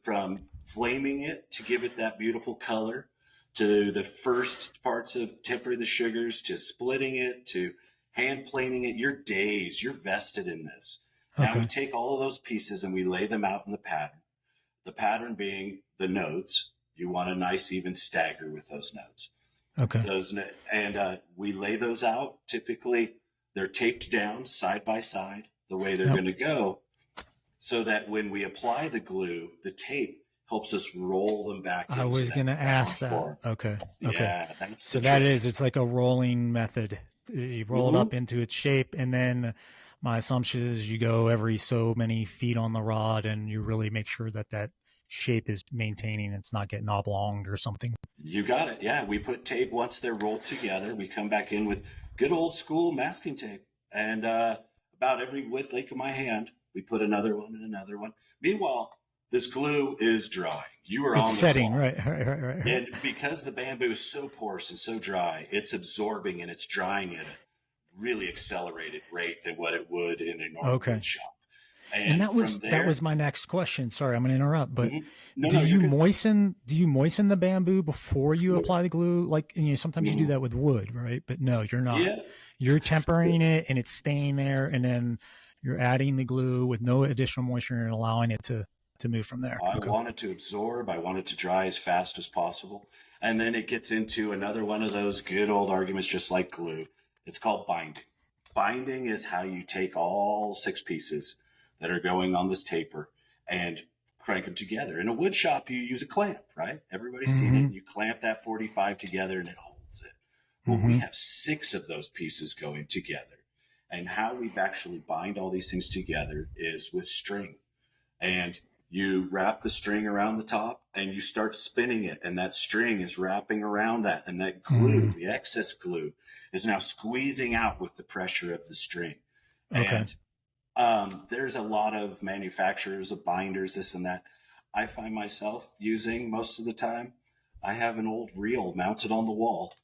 from flaming it to give it that beautiful color, to the first parts of tempering the sugars, to splitting it, to hand planing it. You're vested in this. Okay. Now we take all of those pieces and we lay them out in the pattern. The pattern being the nodes. You want a nice even stagger with those nodes. Okay. We lay those out. Typically, they're taped down side by side the way they're going to go, so that when we apply the glue, the tape helps us roll them back. I was going to ask that. Form. Okay. Yeah, so that is, it's like a rolling method. You roll it up into its shape, and then my assumption is you go every so many feet on the rod, and you really make sure that shape is maintaining. It's not getting oblonged or something. You got it. Yeah. We put tape once they're rolled together. We come back in with good old school masking tape, and about every width length of my hand, we put another one and another one. Meanwhile, this glue is drying. You are on the setting, floor. Right. And because the bamboo is so porous and so dry, it's absorbing and it's drying at a really accelerated rate than what it would in a normal wood shop. And that was my next question. Sorry, I'm going to interrupt, but do you moisten the bamboo before you apply the glue? Like, sometimes you do that with wood, right? But no, you're not. you're tempering it and it's staying there, and then you're adding the glue with no additional moisture and allowing it to move from there. I want it to absorb. I want it to dry as fast as possible. And then it gets into another one of those good old arguments, just like glue. It's called binding. Binding is how you take all 6 pieces that are going on this taper and crank them together. In a wood shop, you use a clamp, right? Everybody's seen it. You clamp that 45 together and it holds it. Well, we have 6 of those pieces going together. And how we actually bind all these things together is with string. And you wrap the string around the top and you start spinning it. And that string is wrapping around that. And that glue, the excess glue, is now squeezing out with the pressure of the string. Okay. And there's a lot of manufacturers of binders, this and that. I find myself using most of the time, I have an old reel mounted on the wall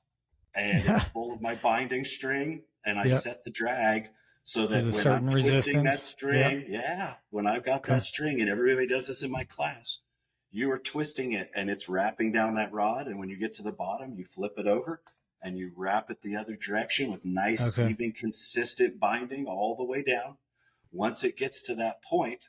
and it's full of my binding string. And I set the drag so that when I'm twisting that string, when I've got that string, and everybody does this in my class, you are twisting it and it's wrapping down that rod. And when you get to the bottom, you flip it over and you wrap it the other direction with nice, even, consistent binding all the way down. Once it gets to that point,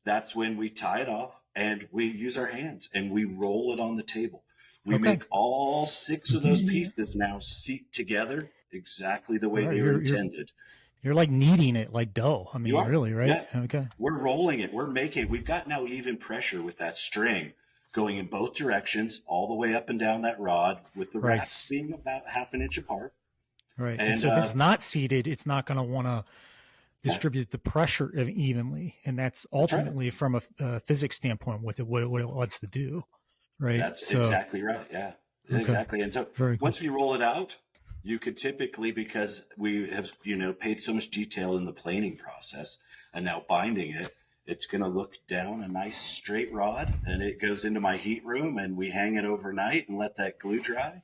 that's when we tie it off and we use our hands and we roll it on the table. We make all 6 of those pieces now seat together exactly the way they were intended. You're like kneading it like dough. I mean, really, right? Yeah. Okay. We're rolling it. We've got now even pressure with that string going in both directions, all the way up and down that rod, with the wraps being about 1/2 inch apart. Right. And so if it's not seated, it's not going to want to distribute the pressure evenly. And that's ultimately from a physics standpoint what it wants to do. Right. That's exactly right. Yeah, exactly. And so once we roll it out, you could typically, because we have, paid so much detail in the planing process and now binding it, it's going to look down a nice straight rod, and it goes into my heat room and we hang it overnight and let that glue dry.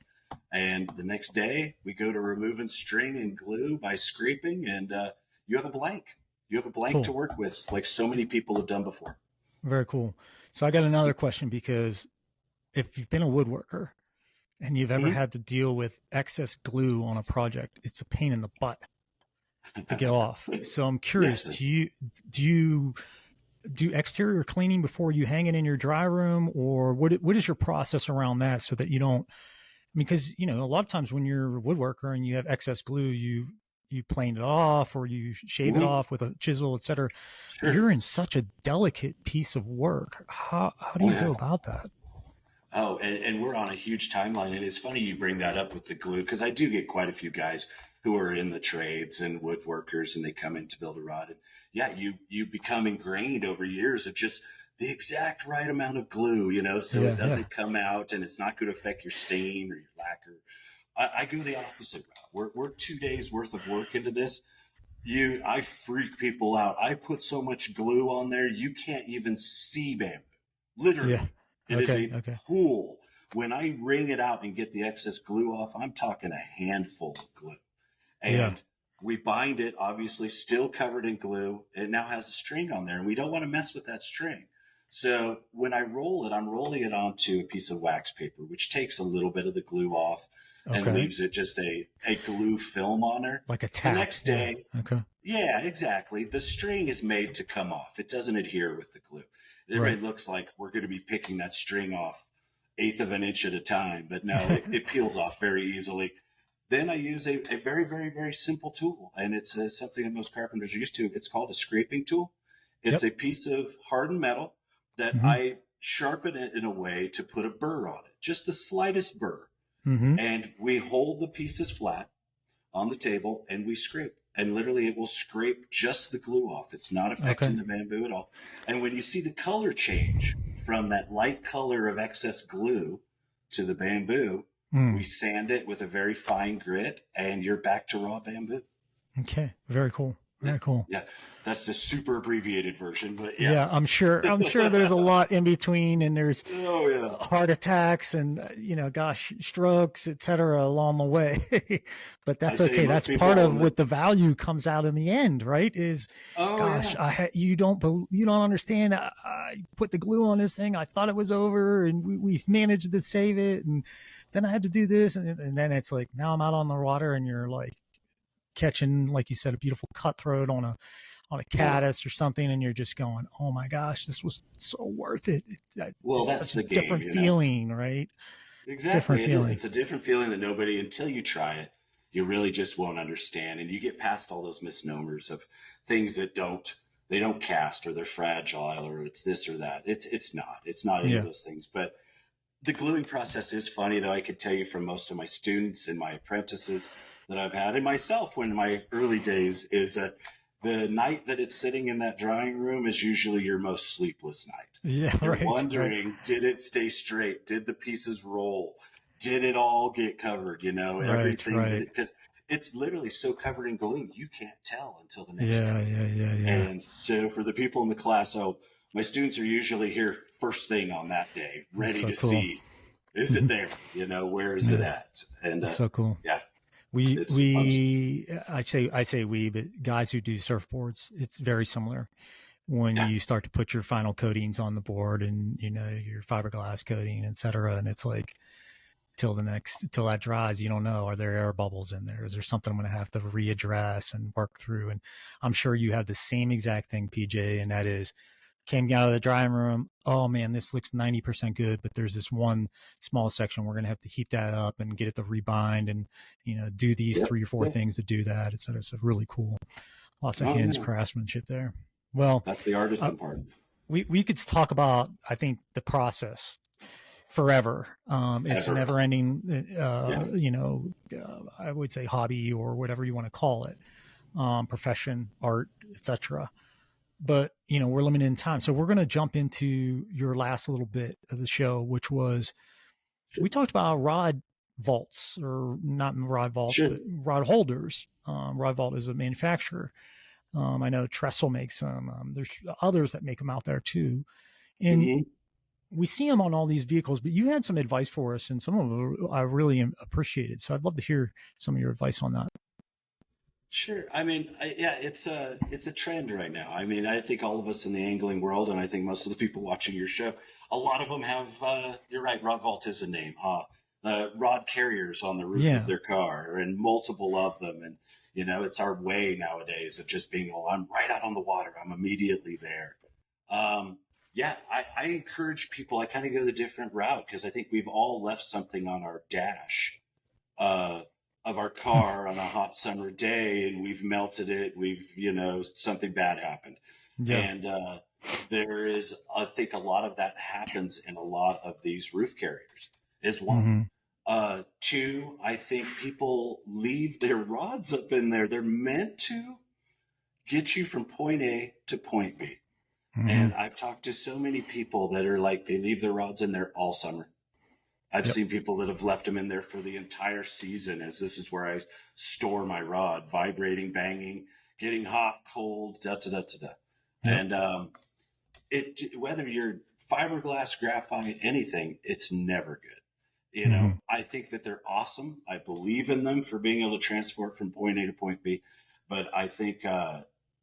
And the next day we go to removing string and glue by scraping, and you have a blank. You have a blank to work with, like so many people have done before. Very cool. So I got another question, because if you've been a woodworker and you've ever had to deal with excess glue on a project, it's a pain in the butt to get off. So I'm curious, do you do exterior cleaning before you hang it in your dry room, or what is your process around that, so that you don't, because, a lot of times when you're a woodworker and you have excess glue, you plane it off or you shave it off with a chisel, etc. You're in such a delicate piece of work. How do you go about that? Oh, and we're on a huge timeline. And it's funny you bring that up with the glue, because I do get quite a few guys who are in the trades and woodworkers, and they come in to build a rod. And you become ingrained over years of just the exact right amount of glue, so it doesn't come out and it's not going to affect your stain or your lacquer. I go the opposite route. We're 2 days worth of work into this. I freak people out. I put so much glue on there, you can't even see bamboo. Literally. Yeah. It is a pool. When I wring it out and get the excess glue off, I'm talking a handful of glue. And we bind it, obviously still covered in glue. It now has a string on there, and we don't want to mess with that string. So when I roll it, I'm rolling it onto a piece of wax paper, which takes a little bit of the glue off and leaves it just a glue film on there. Like a tack. The next day. Yeah, exactly. The string is made to come off. It doesn't adhere with the glue. It looks like we're going to be picking that string off 1/8 of an inch at a time, but no, it peels off very easily. Then I use a very, very, very simple tool, and it's something that most carpenters are used to. It's called a scraping tool. It's a piece of hardened metal that I sharpen it in a way to put a burr on it, just the slightest burr. And we hold the pieces flat on the table and we scrape. And literally it will scrape just the glue off. It's not affecting the bamboo at all. And when you see the color change from that light color of excess glue to the bamboo, we sand it with a very fine grit, and you're back to raw bamboo. Okay. Very cool. Very cool. Yeah. That's the super abbreviated version, but I'm sure there's a lot in between, and there's heart attacks and, strokes, etc. along the way, but that's okay. That's part of what the value comes out in the end, right? Is, you don't understand. I put the glue on this thing. I thought it was over, and we managed to save it. And then I had to do this. And then it's like, now I'm out on the water, and you're like catching, like you said, a beautiful cutthroat on a caddis or something, and you're just going, oh my gosh, this was so worth it. Well, It's that's such a the game, different feeling, right? Different Exactly. It is. feeling. It's a different feeling that nobody, until you try it, you really just won't understand. And you get past all those misnomers of things that they don't cast, or they're fragile, or it's this or that. It's not any of Yeah. those things. But the gluing process is funny, though. I could tell you from most of my students and my apprentices that I've had, and myself when my early days, is the night that it's sitting in that drying room is usually your most sleepless night. Yeah. You're Right. wondering, did it stay straight? Did the pieces roll? Did it all get covered? Everything, Right. because it's literally so covered in glue, you can't tell until the next Yeah. day. Yeah. And so for the people in the class, my students are usually here first thing on that day, ready to cool. see, is it there? Where is it at? And That's so cool. yeah, I say we, but guys who do surfboards, it's very similar. When you start to put your final coatings on the board, and your fiberglass coating, et cetera, and it's like till that dries, you don't know, are there air bubbles in there? Is there something I'm going to have to readdress and work through? And I'm sure you have the same exact thing, PJ, and that is, came out of the drying room, oh man, this looks 90% good, but there's this one small section we're going to have to heat that up and get it to rebind, and do these 3 or 4 things to do that, et cetera. It's really cool. Lots of hands craftsmanship there. Well, that's the artisan part. We could talk about, I think, the process forever. It's a never ending, I would say hobby, or whatever you want to call it, profession, art, etc. But, we're limited in time. So we're going to jump into your last little bit of the show, which was, we talked about rod vaults, or not rod vaults, but rod holders. Rod Vault is a manufacturer. I know Trestle makes them. There's others that make them out there too. And we see them on all these vehicles, but you had some advice for us, and some of them I really appreciated. So I'd love to hear some of your advice on that. Sure. I mean, it's a trend right now. I mean, I think all of us in the angling world, and I think most of the people watching your show, a lot of them have, you're right, Rod Vault is a name, huh? Rod carriers on the roof of their car, and multiple of them. And, it's our way nowadays of just being, I'm right out on the water, I'm immediately there. I encourage people, I kind of go the different route, because I think we've all left something on our dash of our car on a hot summer day, and we've melted it. We've, something bad happened. Yeah. And there is, I think a lot of that happens in a lot of these roof carriers is one. 2, I think people leave their rods up in there. They're meant to get you from point A to point B. And I've talked to so many people that are like, they leave their rods in there all summer. I've seen people that have left them in there for the entire season, as this is where I store my rod, vibrating, banging, getting hot, cold, da-da-da-da-da. And whether you're fiberglass, graphite, anything, it's never good. I think that they're awesome. I believe in them for being able to transport from point A to point B. But I think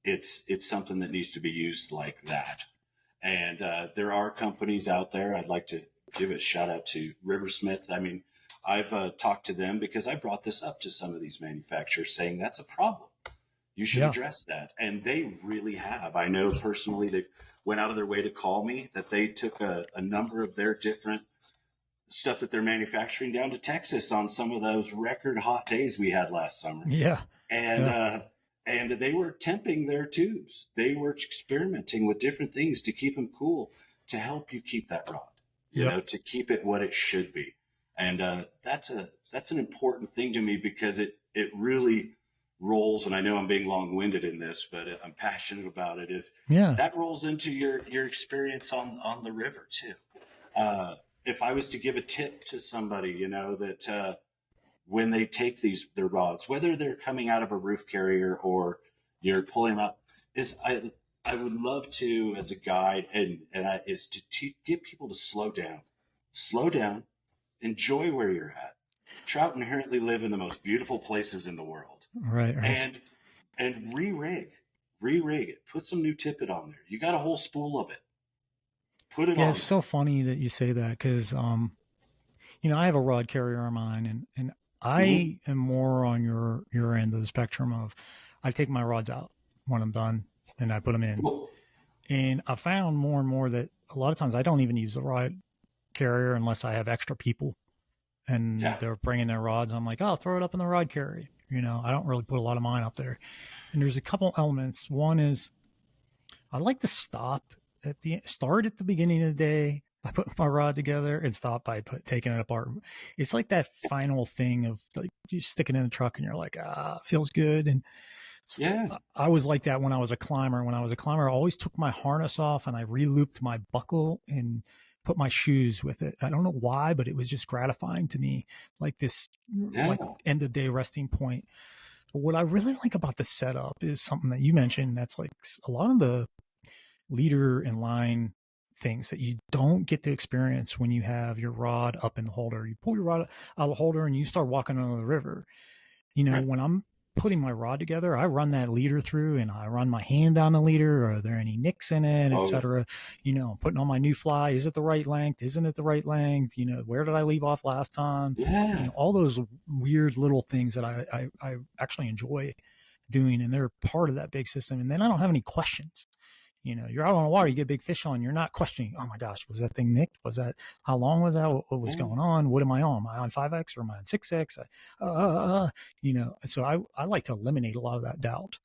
it's something that needs to be used like that. And there are companies out there. I'd like to give a shout out to Riversmith. I mean, I've talked to them because I brought this up to some of these manufacturers, saying that's a problem. You should address that. And they really have. I know personally they went out of their way to call me, that they took a number of their different stuff that they're manufacturing down to Texas on some of those record hot days we had last summer. Yeah. And they were temping their tubes. They were experimenting with different things to keep them cool, to help you keep that rod, to keep it what it should be. And that's an important thing to me, because it really rolls. And I know I'm being long-winded in this, but I'm passionate about it, is that rolls into your experience on the river too. If I was to give a tip to somebody, that when they take their rods, whether they're coming out of a roof carrier or you're pulling them up, is I would love to, as a guide, is to get people to slow down, enjoy where you're at. Trout inherently live in the most beautiful places in the world. Right. And re-rig it. Put some new tippet on there. You got a whole spool of it. Put it on. It's so funny that you say that, because, I have a rod carrier on mine, and I am more on your end of the spectrum of I take my rods out when I'm done and I put them in. Cool. And I found more and more that a lot of times I don't even use the rod carrier unless I have extra people and they're bringing their rods. I'm like, oh, throw it up in the rod carrier. You know, I don't really put a lot of mine up there. And there's a couple elements. One is I like to start at the beginning of the day. I put my rod together and stop by taking it apart. It's like that final thing of like you stick it in the truck and you're like, feels good. And I was like that when I was a climber. When I was a climber, I always took my harness off and I re-looped my buckle and put my shoes with it. I don't know why, but it was just gratifying to me, like this like end of day resting point. But what I really like about the setup is something that you mentioned. That's like a lot of the leader and line things that you don't get to experience when you have your rod up in the holder. You pull your rod out of the holder and you start walking on the river. You know, when I'm putting my rod together, I run that leader through and I run my hand down the leader. Are there any nicks in it, etc.? You know, I'm putting on my new fly. Is it the right length? Isn't it the right length? You know, where did I leave off last time? You know, all those weird little things that I actually enjoy doing, and they're part of that big system. And then I don't have any questions. You know, you're out on the water, you get big fish on, you're not questioning, oh my gosh, was that thing nicked? Was that, how long was that? What was going on? What am I on? Am I on 5X or am I on 6X? You know, so I like to eliminate a lot of that doubt.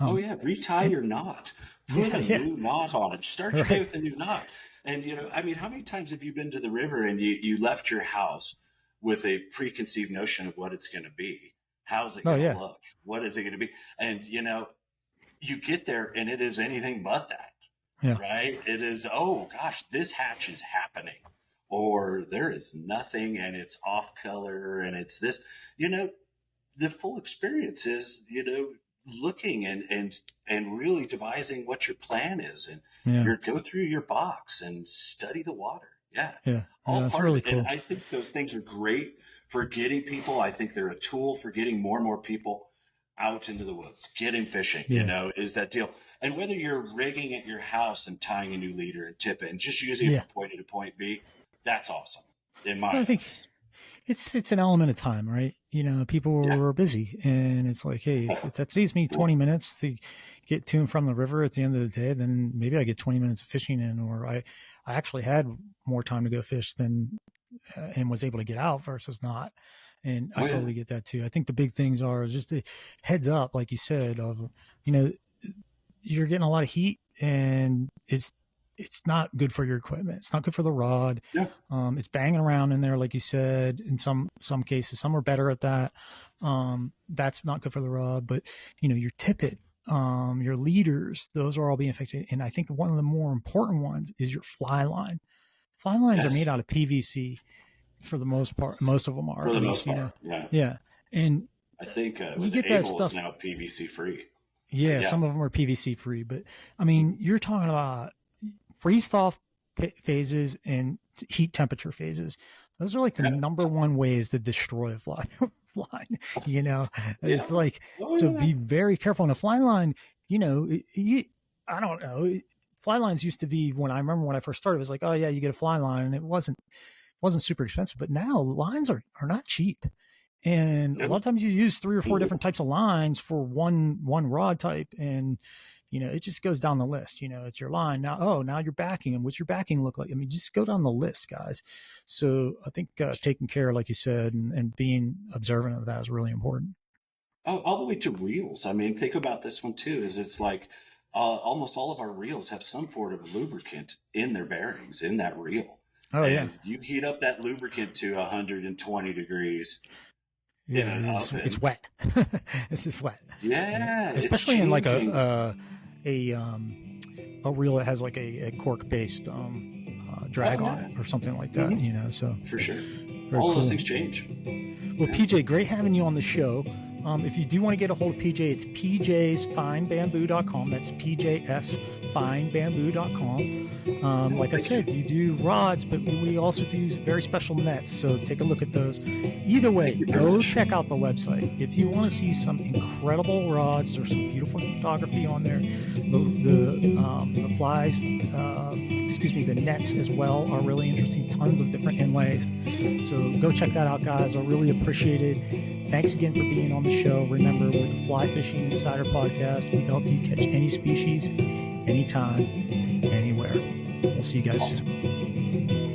Retie your knot. Put a new knot on it. Start your day with a new knot. And, you know, I mean, how many times have you been to the river and you left your house with a preconceived notion of what it's going to be? How's it going to look? What is it going to be? And, you know, you get there and it is anything but that, right? It is, oh gosh, this hatch is happening, or there is nothing and it's off color and it's this, you know, the full experience is, you know, looking and really devising what your plan is and go through your box and study the water. All part really of it. Cool. And I think those things are great for getting people. I think they're a tool for getting more and more people out into the woods, getting fishing, you know, is that deal. And whether you're rigging at your house and tying a new leader and tip it and just using it from point A to point B, that's awesome. I think it's an element of time, right? You know, people are busy and it's like, hey, if that saves me 20 minutes to get to and from the river at the end of the day, then maybe I get 20 minutes of fishing in, or I actually had more time to go fish than and was able to get out versus not. And I totally get that too. I think the big things are just the heads up, like you said, of, you know, you're getting a lot of heat and it's not good for your equipment. It's not good for the rod. It's banging around in there, like you said, in some cases. Some are better at that. That's not good for the rod, but you know, your tippet, your leaders, those are all being affected. And I think one of the more important ones is your fly line. Fly lines are made out of PVC. For the most part, most of them are. For the most part, And I think you get that stuff now PVC free. Some of them are PVC free, but I mean, you're talking about freeze-thaw phases and heat temperature phases. Those are like the number one ways to destroy a fly. You know, it's like be very careful on a fly line. You know, I don't know. Fly lines used to be, when I remember when I first started, it was like, oh yeah, you get a fly line, and it wasn't super expensive, but now lines are not cheap. And a lot of times you use 3 or 4 different types of lines for one rod type. And, you know, it just goes down the list. You know, it's your line. Now, now you're backing. And what's your backing look like? I mean, just go down the list, guys. So I think taking care, like you said, and being observant of that is really important. All the way to reels. I mean, think about this one too, is it's like almost all of our reels have some form of lubricant in their bearings, in that reel. You heat up that lubricant to 120 degrees. It's wet. It's just wet. Especially in like a reel that has like a cork based drag on it or something like that. You know, so for sure, all those things change. Well, PJ, great having you on the show. If you do want to get a hold of PJ, it's pjsfinebamboo.com. That's pjsfinebamboo.com. Like I said, you do rods, but we also do very special nets. So take a look at those. Either way, go check out the website. If you want to see some incredible rods, there's some beautiful photography on there. The flies, the nets as well are really interesting. Tons of different inlays. So go check that out, guys. I really appreciate it. Thanks again for being on the show. Remember, we're the Fly Fishing Insider Podcast. We help you catch any species, anytime, anywhere. We'll see you guys soon.